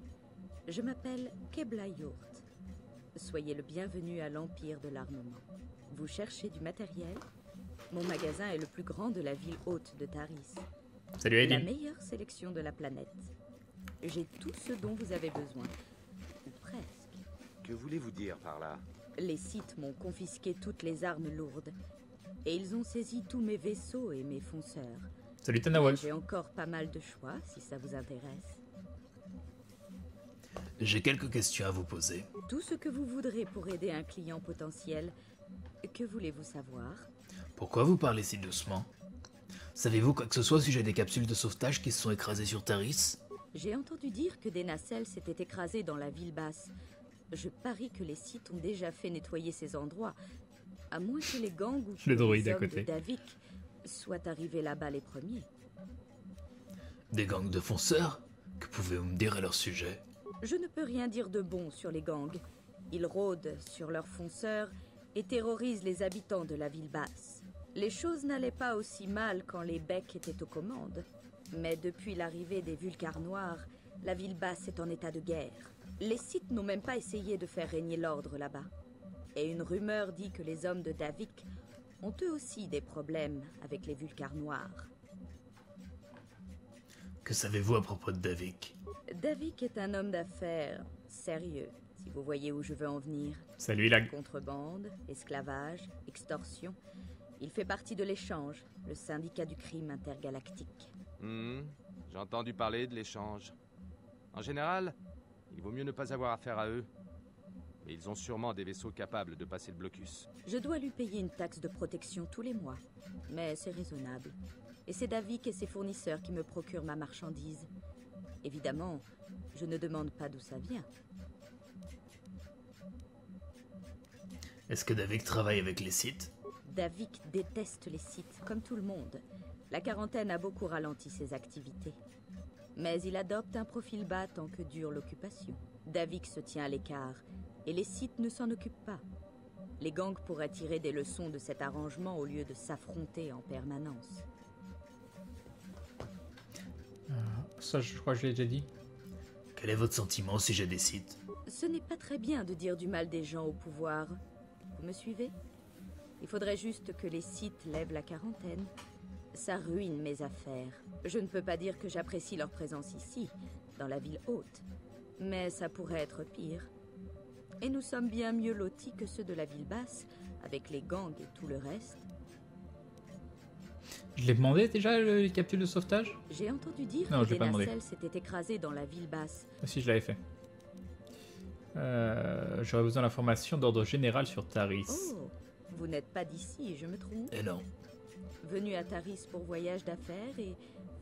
Je m'appelle Kebla Yurt. Soyez le bienvenu à l'Empire de l'Armement. Vous cherchez du matériel? Mon magasin est le plus grand de la ville haute de Taris. Salut La Aidin. meilleure sélection de la planète. J'ai tout ce dont vous avez besoin. Ou presque. Que voulez-vous dire par là? Les Sith m'ont confisqué toutes les armes lourdes. Et ils ont saisi tous mes vaisseaux et mes fonceurs. Salut Tana Wolf. J'ai encore pas mal de choix, si ça vous intéresse. J'ai quelques questions à vous poser. Tout ce que vous voudrez pour aider un client potentiel. Que voulez-vous savoir? Pourquoi vous parlez si doucement? Savez-vous quoi que ce soit au sujet des capsules de sauvetage qui se sont écrasées sur Taris? J'ai entendu dire que des nacelles s'étaient écrasées dans la ville basse. Je parie que les Sith ont déjà fait nettoyer ces endroits. À moins que les gangs ou que Le droïde les à hommes côté. de Davik soient arrivés là-bas les premiers. Des gangs de fonceurs? Que pouvez-vous me dire à leur sujet? Je ne peux rien dire de bon sur les gangs. Ils rôdent sur leurs fonceurs et terrorisent les habitants de la ville basse. Les choses n'allaient pas aussi mal quand les Becs étaient aux commandes. Mais depuis l'arrivée des Vulcars noirs, la ville basse est en état de guerre. Les Sith n'ont même pas essayé de faire régner l'ordre là-bas. Et une rumeur dit que les hommes de Davik ont eux aussi des problèmes avec les Vulcars noirs. Que savez-vous à propos de Davik? Davik est un homme d'affaires sérieux, si vous voyez où je veux en venir. Salut Lag. Contrebande, esclavage, extorsion. Il fait partie de l'échange, le syndicat du crime intergalactique. J'ai entendu parler de l'échange. En général, il vaut mieux ne pas avoir affaire à eux. Mais ils ont sûrement des vaisseaux capables de passer le blocus. Je dois lui payer une taxe de protection tous les mois. Mais c'est raisonnable. Et c'est Davik et ses fournisseurs qui me procurent ma marchandise. Évidemment, je ne demande pas d'où ça vient. Est-ce que Davik travaille avec les Sith? Davik déteste les Sith, comme tout le monde. La quarantaine a beaucoup ralenti ses activités. Mais il adopte un profil bas tant que dure l'occupation. Davik se tient à l'écart, et les Sith ne s'en occupent pas. Les gangs pourraient tirer des leçons de cet arrangement au lieu de s'affronter en permanence. Ça, je crois que je l'ai déjà dit. Quel est votre sentiment au sujet des Sith? Ce n'est pas très bien de dire du mal des gens au pouvoir. Vous me suivez? Il faudrait juste que les Sith lèvent la quarantaine. Ça ruine mes affaires. Je ne peux pas dire que j'apprécie leur présence ici, dans la ville haute. Mais ça pourrait être pire. Et nous sommes bien mieux lotis que ceux de la ville basse, avec les gangs et tout le reste. Je l'ai demandé déjà, les capsules de sauvetage? J'ai entendu dire Non, je que l'ai des pas demandé. nacelles s'étaient écrasées dans la ville basse. Ah, si, je l'avais fait. J'aurais besoin d'informations d'ordre général sur Taris. Oh, vous n'êtes pas d'ici, je me trompe? Eh non. Venu à Taris pour voyage d'affaires et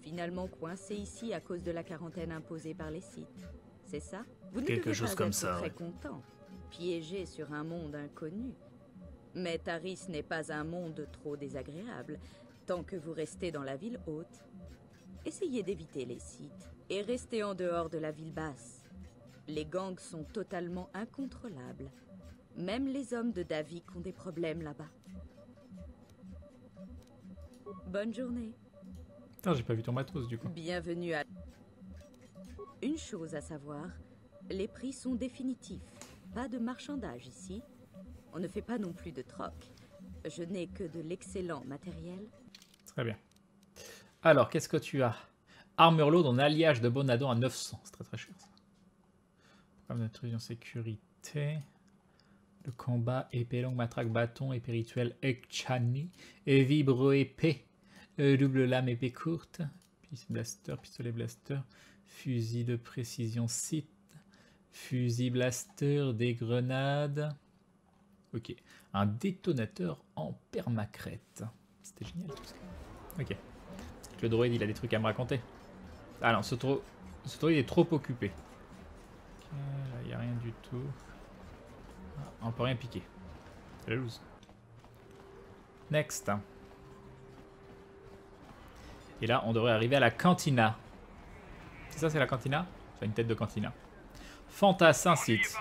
finalement coincé ici à cause de la quarantaine imposée par les Sith. C'est ça? Vous ne Quelque devez chose pas comme être ça, très ouais. content, piégé sur un monde inconnu. Mais Taris n'est pas un monde trop désagréable, tant que vous restez dans la ville haute. Essayez d'éviter les Sith et restez en dehors de la ville basse. Les gangs sont totalement incontrôlables. Même les hommes de Davik ont des problèmes là-bas. Bonne journée. Putain, j'ai pas vu ton matos du coup. Bienvenue à... Une chose à savoir, les prix sont définitifs. Pas de marchandage ici. On ne fait pas non plus de troc. Je n'ai que de l'excellent matériel. Très bien. Alors, qu'est-ce que tu as? Armure lourde en alliage de Bonadon à 900. C'est très très cher ça. Programme d'intrusion sécurité. Le combat, épée longue, matraque, bâton, épée rituelle, Ekchani. Et vibro épée. Double lame, épée courte. Blaster, pistolet blaster. Fusil de précision Sith. Fusil blaster, des grenades. Ok. Un détonateur en permacrète. C'était génial tout ça. Ok. Le droïde, il a des trucs à me raconter. Ah non, ce droïde est trop occupé. Ok, là, il n'y a rien du tout. Ah, on peut rien piquer. C'est la loose. Next. Et là, on devrait arriver à la cantina. C'est ça, c'est la cantina? C'est une tête de cantina. Fantassin Sith.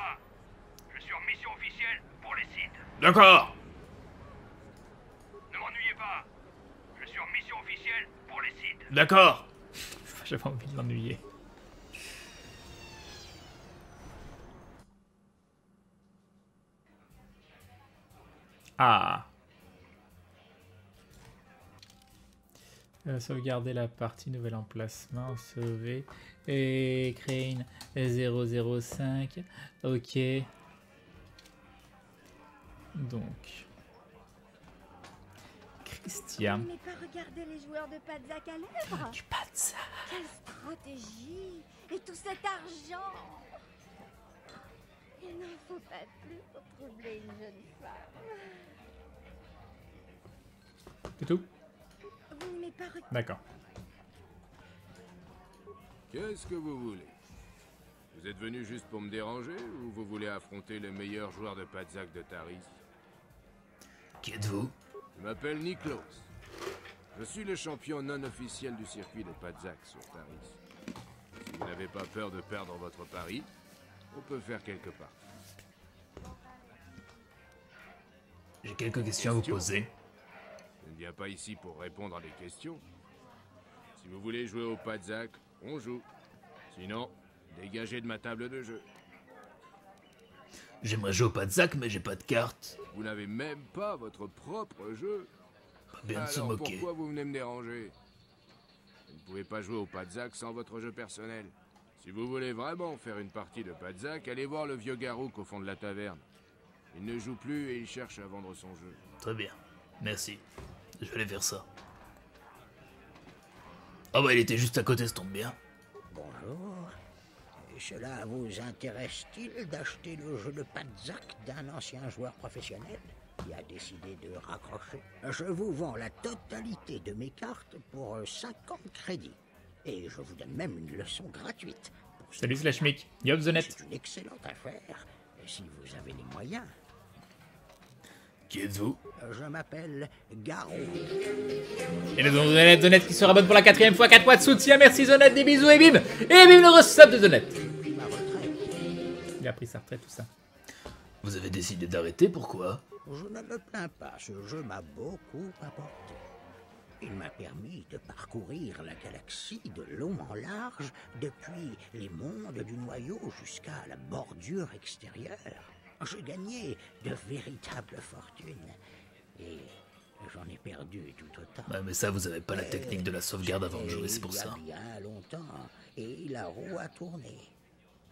Je suis en mission officielle pour les Sith. D'accord. Ne m'ennuyez pas. Je suis en mission officielle pour les Sith. D'accord. J'avais envie de l'ennuyer. Ah. Sauvegarder la partie, nouvel emplacement, sauver. Et Crane 005. Ok. Donc. Christian. Vous n'aimez pas regarder les joueurs de Padzak à l'œuvre? Du Padzak. Quelle stratégie! Et tout cet argent! Il n'en faut pas plus pour troubler une jeune femme. C'est tout? Vous n'aimez pas regarder... D'accord. Qu'est-ce que vous voulez? Vous êtes venu juste pour me déranger ou vous voulez affronter le meilleur joueur de Padzak de Taris? Qui êtes-vous? Je m'appelle Niklos. Je suis le champion non officiel du circuit de Padzak sur Taris. Si vous n'avez pas peur de perdre votre pari, on peut faire quelque part. J'ai quelques questions à vous poser. Je ne viens pas ici pour répondre à des questions. Si vous voulez jouer au Padzak, on joue. Sinon, dégagez de ma table de jeu. J'aimerais jouer au Padzak, mais j'ai pas de carte. Vous n'avez même pas votre propre jeu. Pas bien de se Alors moquer. pourquoi vous venez me déranger? Vous ne pouvez pas jouer au Padzak sans votre jeu personnel. Si vous voulez vraiment faire une partie de Padzak, allez voir le vieux Garouk au fond de la taverne. Il ne joue plus et il cherche à vendre son jeu. Très bien. Merci. Je vais aller faire ça. Ah bah il était juste à côté, ça tombe bien. Bonjour. Et cela vous intéresse-t-il d'acheter le jeu de Padzak d'un ancien joueur professionnel qui a décidé de raccrocher? Je vous vends la totalité de mes cartes pour 50 crédits. Et je vous donne même une leçon gratuite. Salut Slashmic. Yop the net. C'est une excellente affaire, si vous avez les moyens. Qui êtes-vous? Je m'appelle Garou. Et nous avons Zonette qui se rabonne pour la 4ème fois. 4 mois de soutien. Merci Zonette, des bisous et bim. Et bim le resub de Zonette. Il a pris sa retraite, tout ça. Vous avez décidé d'arrêter, pourquoi? Je ne me plains pas, ce jeu m'a beaucoup apporté. Il m'a permis de parcourir la galaxie de long en large, depuis les mondes du noyau jusqu'à la bordure extérieure. J'ai gagné de véritables fortunes. Et j'en ai perdu tout autant. Ouais, mais ça, vous avez pas la technique de la sauvegarde avant de jouer, c'est pour ça. Il y a bien longtemps, et la roue a tourné.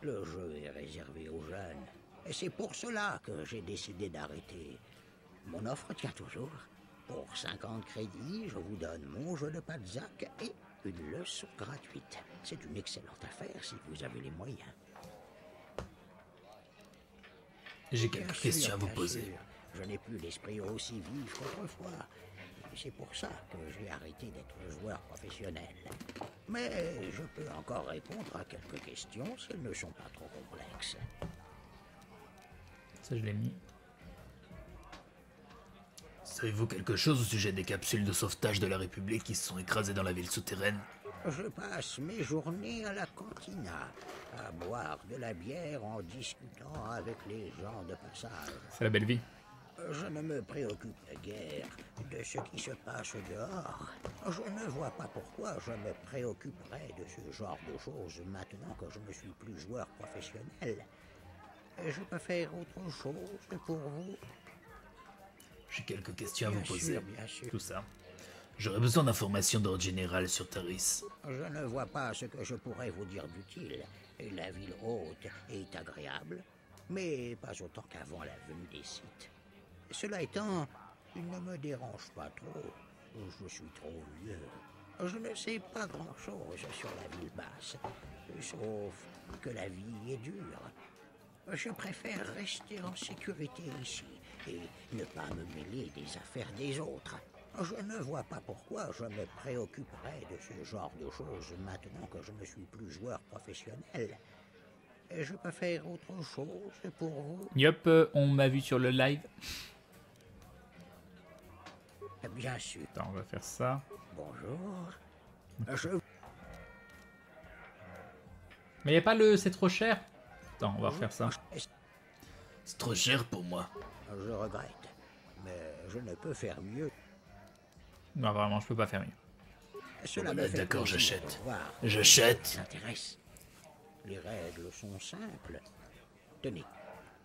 Le jeu est réservé aux jeunes. Et c'est pour cela que j'ai décidé d'arrêter. Mon offre tient toujours. Pour 50 crédits, je vous donne mon jeu de Padzak et une leçon gratuite. C'est une excellente affaire si vous avez les moyens. J'ai quelques questions à vous poser. Sûr, je n'ai plus l'esprit aussi vif qu'autrefois. C'est pour ça que j'ai arrêté d'être joueur professionnel. Mais je peux encore répondre à quelques questions si elles ne sont pas trop complexes. Ça, je l'ai mis. Savez-vous quelque chose au sujet des capsules de sauvetage de la République qui se sont écrasées dans la ville souterraine? Je passe mes journées à la cantina, à boire de la bière en discutant avec les gens de passage. C'est la belle vie. Je ne me préoccupe guère de ce qui se passe dehors. Je ne vois pas pourquoi je me préoccuperais de ce genre de choses maintenant que je ne suis plus joueur professionnel. Je peux faire autre chose pour vous? J'ai quelques questions à vous poser. Bien sûr. Tout ça. J'aurais besoin d'informations d'ordre général sur Taris. Je ne vois pas ce que je pourrais vous dire d'utile. La ville haute est agréable, mais pas autant qu'avant la venue des sites. Cela étant, il ne me dérange pas trop. Je suis trop vieux. Je ne sais pas grand-chose sur la ville basse, sauf que la vie est dure. Je préfère rester en sécurité ici et ne pas me mêler des affaires des autres. Je ne vois pas pourquoi je me préoccuperais de ce genre de choses maintenant que je ne suis plus joueur professionnel. Je peux faire autre chose pour vous? Yup, on m'a vu sur le live. Bien sûr. Attends, on va faire ça. Bonjour. Mais y a pas le... c'est trop cher. Attends, on va refaire ça. C'est trop cher pour moi. Je regrette, mais je ne peux faire mieux. Non, vraiment, je peux pas faire mieux. D'accord, j'achète. J'achète. M'intéresse. Les règles sont simples. Tenez,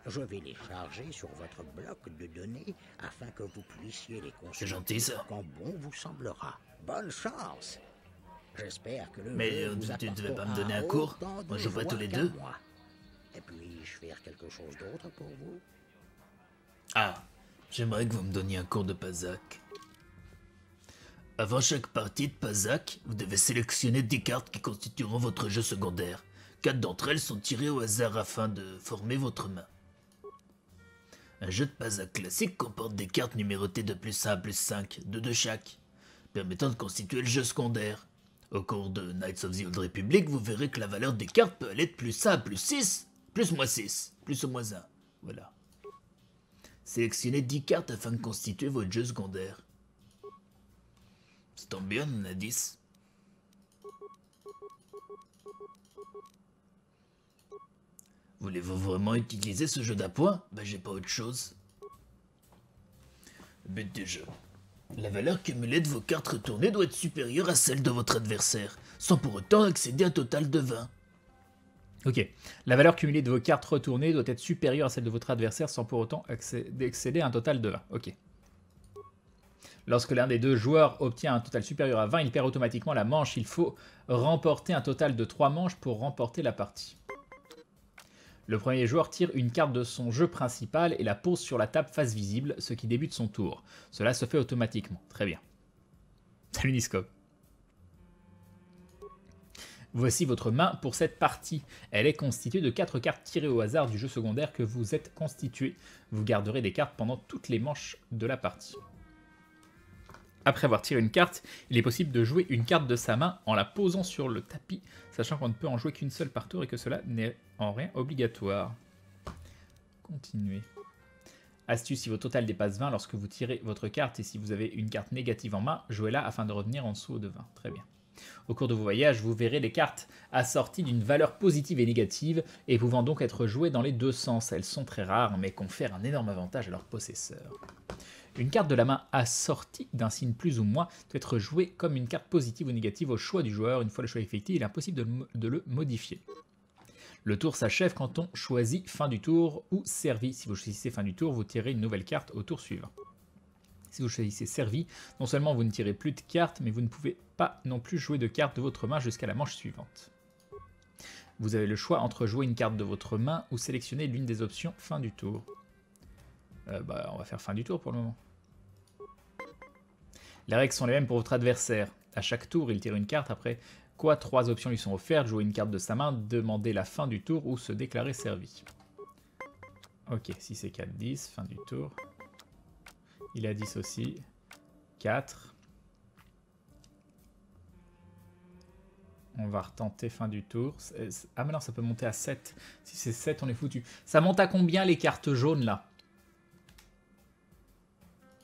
je vais les charger sur votre bloc de données afin que vous puissiez les consulter. C'est gentil, ça. Quand bon vous semblera. Bonne chance. J'espère que le Mais jeu vous tu ne devais pas me apportera donner un cours? autant de Moi, je vois joie tous les qu'à deux. moi. Et puis-je faire quelque chose d'autre pour vous? Ah, j'aimerais que vous me donniez un cours de Padzak. Avant chaque partie de Padzak, vous devez sélectionner 10 cartes qui constitueront votre jeu secondaire. 4 d'entre elles sont tirées au hasard afin de former votre main. Un jeu de Padzak classique comporte des cartes numérotées de +1 à +5, 2 de chaque, permettant de constituer le jeu secondaire. Au cours de Knights of the Old Republic, vous verrez que la valeur des cartes peut aller de +1 à +6, +-6, +-1. Voilà. Sélectionnez 10 cartes afin de constituer votre jeu secondaire. Ça tombe bien, on en a 10. Voulez-vous vraiment utiliser ce jeu d'appoint? Ben j'ai pas autre chose. But du jeu. La valeur cumulée de vos cartes retournées doit être supérieure à celle de votre adversaire, sans pour autant accéder à un total de 20. Ok. La valeur cumulée de vos cartes retournées doit être supérieure à celle de votre adversaire sans pour autant accéder à un total de 20. Ok. Lorsque l'un des deux joueurs obtient un total supérieur à 20, il perd automatiquement la manche. Il faut remporter un total de 3 manches pour remporter la partie. Le premier joueur tire une carte de son jeu principal et la pose sur la table face visible, ce qui débute son tour. Cela se fait automatiquement. Très bien. Salut Niscope. Voici votre main pour cette partie. Elle est constituée de 4 cartes tirées au hasard du jeu secondaire que vous êtes constitué. Vous garderez des cartes pendant toutes les manches de la partie. Après avoir tiré une carte, il est possible de jouer une carte de sa main en la posant sur le tapis, sachant qu'on ne peut en jouer qu'une seule par tour et que cela n'est en rien obligatoire. Continuez. Astuce, si votre total dépasse 20, lorsque vous tirez votre carte et si vous avez une carte négative en main, jouez-la afin de revenir en dessous de 20. Très bien. Au cours de vos voyages, vous verrez les cartes assorties d'une valeur positive et négative et pouvant donc être jouées dans les deux sens. Elles sont très rares mais confèrent un énorme avantage à leur possesseur. Une carte de la main assortie d'un signe plus ou moins peut être jouée comme une carte positive ou négative au choix du joueur. Une fois le choix effectué, il est impossible de le modifier. Le tour s'achève quand on choisit fin du tour ou servi. Si vous choisissez fin du tour, vous tirez une nouvelle carte au tour suivant. Si vous choisissez servi, non seulement vous ne tirez plus de cartes, mais vous ne pouvez pas non plus jouer de cartes de votre main jusqu'à la manche suivante. Vous avez le choix entre jouer une carte de votre main ou sélectionner l'une des options fin du tour. On va faire fin du tour pour le moment. Les règles sont les mêmes pour votre adversaire. À chaque tour, il tire une carte, après quoi 3 options lui sont offertes, jouer une carte de sa main, demander la fin du tour ou se déclarer servi. Ok, si c'est 4, 10, fin du tour. Il a 10 aussi. 4. On va retenter fin du tour. Ah mais non, ça peut monter à 7. Si c'est 7, on est foutu. Ça monte à combien les cartes jaunes là?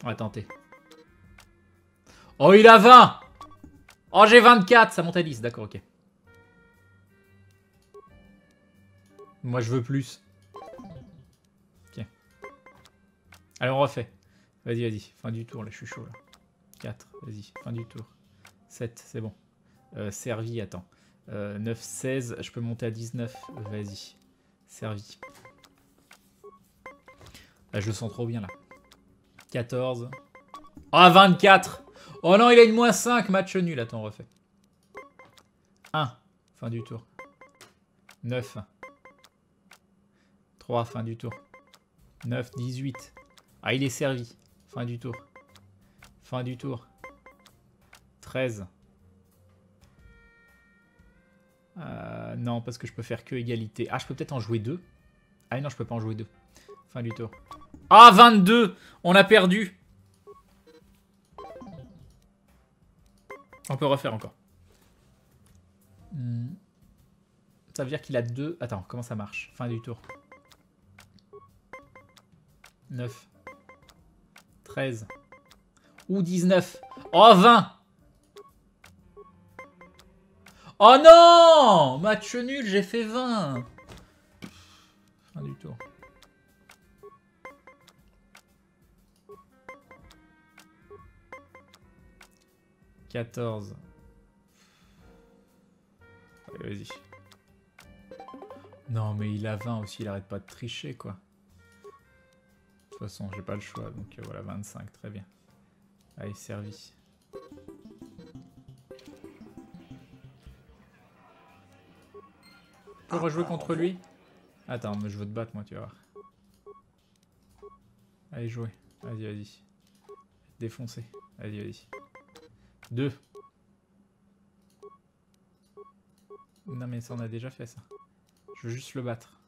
On va tenter. Oh, il a 20! Oh, j'ai 24! Ça monte à 10, d'accord, ok. Moi, je veux plus. Ok. Allez, on refait. Vas-y, vas-y. Fin du tour, là, je suis chaud, là. 4, vas-y. Fin du tour. 7, c'est bon. Servi, attends. 9, 16, je peux monter à 19. Vas-y. Servi. Là, je le sens trop bien, là. 14. Ah, 24! Oh non, il a une moins 5, match nul. Attends, on refait. 1, fin du tour. 9. 3, fin du tour. 9, 18. Ah, il est servi. Fin du tour. Fin du tour. 13. Non, parce que je peux faire que égalité. Ah, je peux peut-être en jouer 2. Ah non, je peux pas en jouer 2. Fin du tour. Ah, 22! On a perdu! On peut refaire encore. Ça veut dire qu'il a 2... Attends, comment ça marche? Fin du tour. 9. 13. Ou 19. Oh, 20! Oh non! Match nul, j'ai fait 20. Fin du tour. « 14. » Allez, vas-y. Non, mais il a 20 aussi, il arrête pas de tricher, quoi. De toute façon, j'ai pas le choix, donc voilà, 25, très bien. Allez, servi. Tu peux rejouer contre lui? Attends, mais je veux te battre, moi, tu vas voir. Allez, jouer. Vas-y, vas-y. Défoncer. Vas-y, vas-y. 2. Non mais ça on a déjà fait ça. Je veux juste le battre.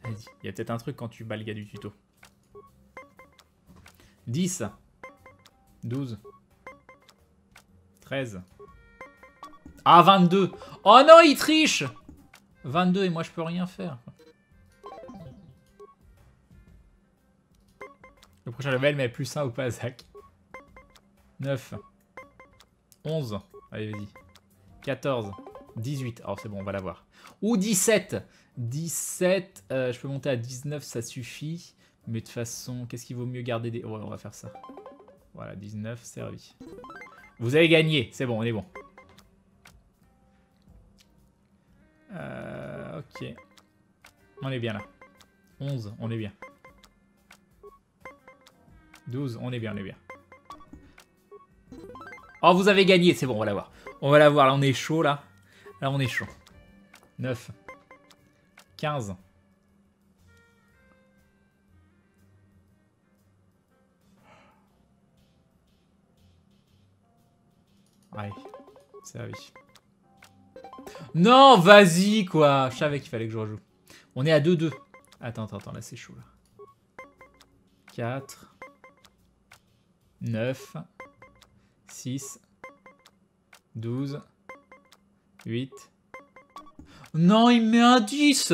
Vas-y. Il y a peut-être un truc quand tu bats le gars du tuto. 10. 12. 13. Ah 22. Oh non il triche. 22 et moi je peux rien faire. Le prochain level mais plus 1 ou pas Zach. 9, 11, allez vas-y, 14, 18, alors c'est bon on va l'avoir, ou 17, 17, je peux monter à 19 ça suffit, mais de toute façon qu'est-ce qu'il vaut mieux garder des... Ouais on va faire ça, voilà 19, servi. Vous avez gagné, c'est bon on est bon. Ok, on est bien là, 11, on est bien, 12, on est bien, on est bien. Oh, vous avez gagné, c'est bon, on va l'avoir. On va l'avoir, là, on est chaud, là. Là, on est chaud. 9. 15. Allez, servi. Non, vas-y, quoi. Je savais qu'il fallait que je rejoue. On est à 2-2. Attends, là, c'est chaud, là. 4. 9. 6, 12, 8. Non, il met un 10.